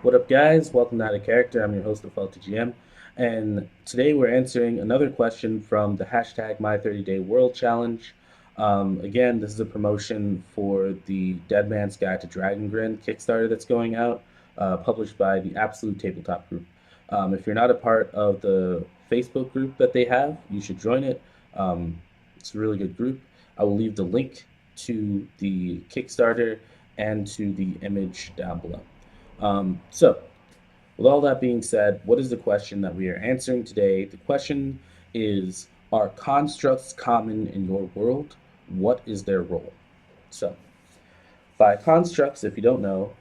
What up, guys? Welcome to Out of Character. I'm your host, GM, and today we're answering another question from the hashtag My 30 Day World Challenge. Again, this is a promotion for the Dead Man's Guide to Dragon Grin Kickstarter that's going out, published by the Absolute Tabletop Group. If you're not a part of the Facebook group that they have, you should join it. It's a really good group. I will leave the link to the Kickstarter and to the image down below. So, with all that being said, what is the question that we are answering today? The question is, are constructs common in your world? What is their role? So, by constructs, if you don't know,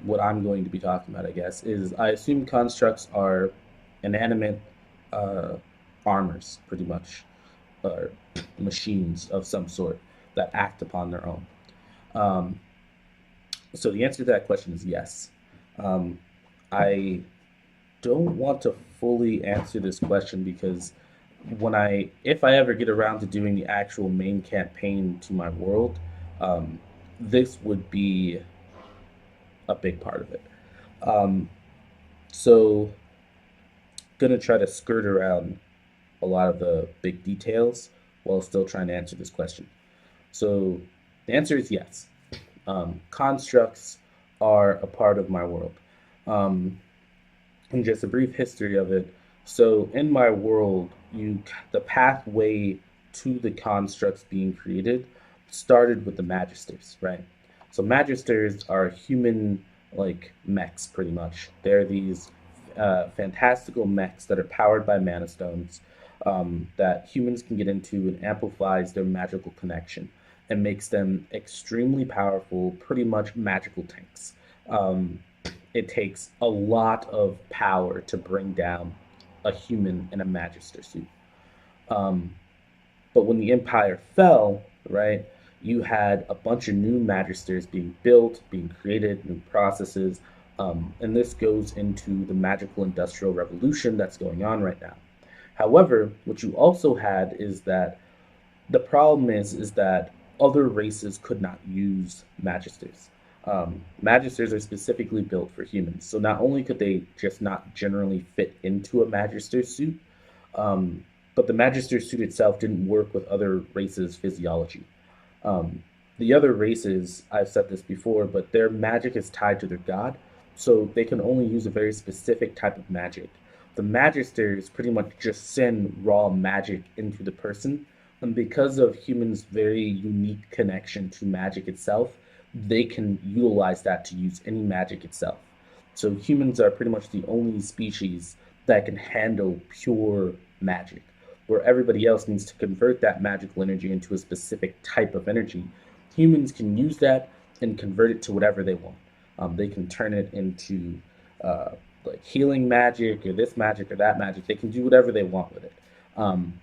what I'm going to be talking about, I guess, is I assume constructs are inanimate uh, armors, pretty much, or machines of some sort that act upon their own. Um, so the answer to that question is yes. Um, I don't want to fully answer this question because if I ever get around to doing the actual main campaign to my world, um, this would be a big part of it. Um, so, gonna try to skirt around a lot of the big details while still trying to answer this question. So, the answer is yes. Constructs are a part of my world. Um, and just a brief history of it. So in my world, the pathway to the constructs being created started with the magisters, right? So magisters are human like mechs, pretty much. They're these fantastical mechs that are powered by mana stones that humans can get into and amplifies their magical connection and makes them extremely powerful, pretty much magical tanks. Um, it takes a lot of power to bring down a human in a magister suit. Um, but when the empire fell, right, you had a bunch of new magisters being built, being created, new processes, and this goes into the magical industrial revolution that's going on right now. However, what you also had is that the problem is that other races could not use magisters. Magisters are specifically built for humans, so not only could they just not generally fit into a magister suit, um, but the magister suit itself didn't work with other races' physiology. Um, the other races, I've said this before, but their magic is tied to their god, so they can only use a very specific type of magic. The magisters pretty much just send raw magic into the person, and because of humans' very unique connection to magic itself, they can utilize that to use any magic itself. So humans are pretty much the only species that can handle pure magic, where everybody else needs to convert that magical energy into a specific type of energy. Humans can use that and convert it to whatever they want. They can turn it into uh, like healing magic or this magic or that magic. They can do whatever they want with it.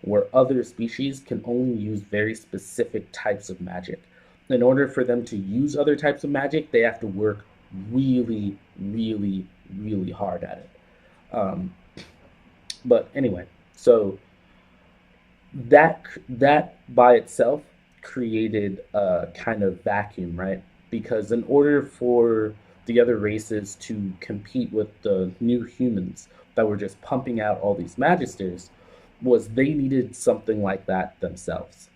Where other species can only use very specific types of magic. In order for them to use other types of magic, they have to work really, really, really hard at it. Um, but anyway, so that by itself created a kind of vacuum, right? Because in order for the other races to compete with the new humans that were just pumping out all these magisters, was they needed something like that themselves.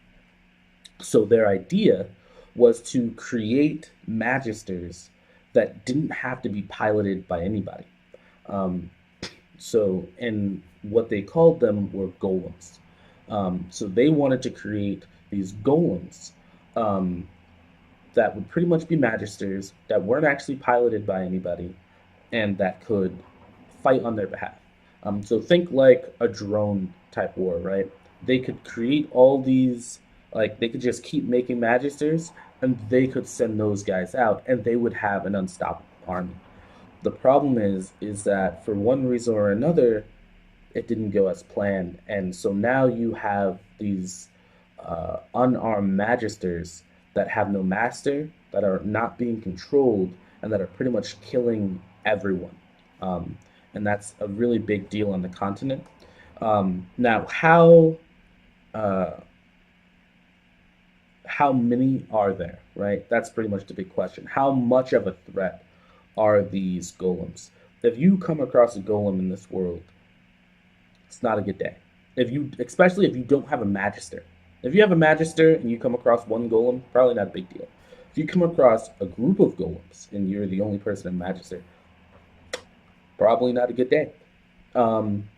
So their idea was to create magisters that didn't have to be piloted by anybody. Um, and what they called them were golems. So they wanted to create these golems um, that would pretty much be magisters that weren't actually piloted by anybody and that could fight on their behalf. So think like a drone type war, right? They could create all these, like they could just keep making magisters, and they could send those guys out, and they would have an unstoppable army. The problem is that for one reason or another, it didn't go as planned, and so now you have these unarmed magisters that have no master, that are not being controlled, and that are pretty much killing everyone. Um, and that's a really big deal on the continent. Now, uh, how many are there? Right, that's pretty much the big question. How much of a threat are these golems. If you come across a golem in this world, it's not a good day. Especially if you don't have a magister. If you have a magister and you come across one golem, probably not a big deal. If you come across a group of golems and you're the only person in magister, probably not a good day. Um,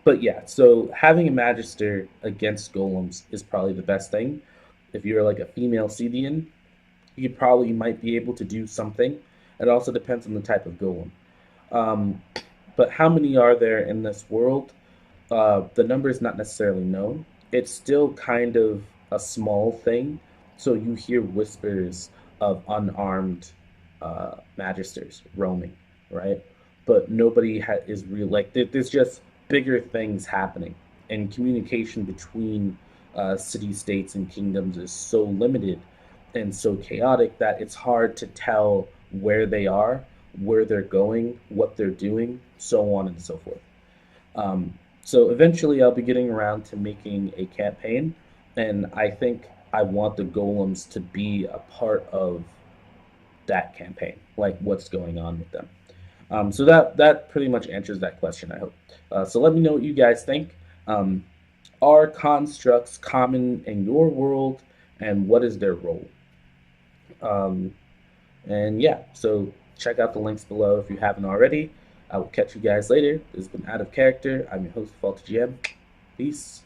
but yeah, so having a magister against golems is probably the best thing. If you're like a female Scythian, you probably might be able to do something. It also depends on the type of golem. Um, but how many are there in this world? The number is not necessarily known. It's still kind of a small thing, so you hear whispers of unarmed magisters roaming, right? But nobody is real. Like there's just bigger things happening, and communication between city states and kingdoms is so limited and so chaotic that it's hard to tell where they are, where they're going, what they're doing, so on and so forth. Um, so eventually, I'll be getting around to making a campaign, and I think I want the golems to be a part of that campaign, like what's going on with them. So that pretty much answers that question, I hope. So let me know what you guys think. Um, are constructs common in your world, and what is their role? Um, and yeah, so check out the links below if you haven't already. I will catch you guys later. This has been Out of Character. I'm your host, Faulty GM. Peace.